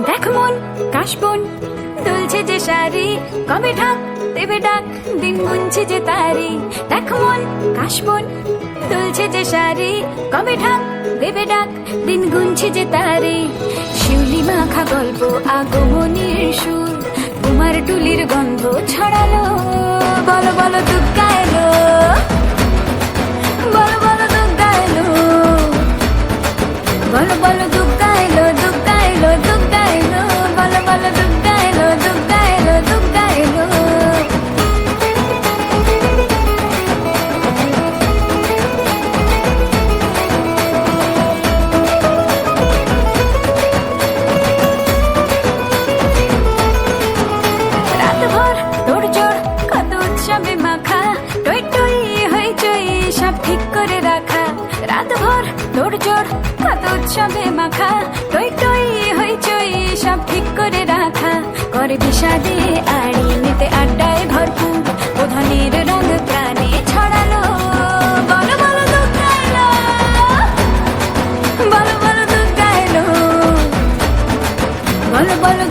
দেখ মন কাশবন দুলছে যে শাড়ি, কবে ঢাক দেবে ডাক, দিন গুনছে যে তারি। দেখ মন কাশবন দুলছে যে শাড়ি, কবে ঢাক দেবে ডাক, দিন গুনছে যে তারি। শিউলি মাখা গল্প আগমনীর সুর, তোমার টুলির গন্ধ ছড়ালো। বলো বলো দুগ্গা এলো, বলো বলো দুগ্গা এলো, বলো বলো দুগ্গা এলো, দুগ্গা এলো, দুগ্গা এলো, বলো বলো দুগ্গা এলো, দুগ্গা এলো, দুগ্গা এলো। রাতভর তোড়জোড় কত উৎসবে মাখা, টই টই হইচই সব ঠিক করে রাখা। রাতভর তোড়জোড় কত উৎসবে মাখা, টই টই হইচই সব ঠিক করে রাখা। করে বিষাদে আড়ি নিতে আড্ডায় ভরপুর, প্রধানের রঙ প্রাণে ছড়ালো। বলো বলো দুগ্গা এলো, বলো বলো দুগ্গা এলো, বলো বলো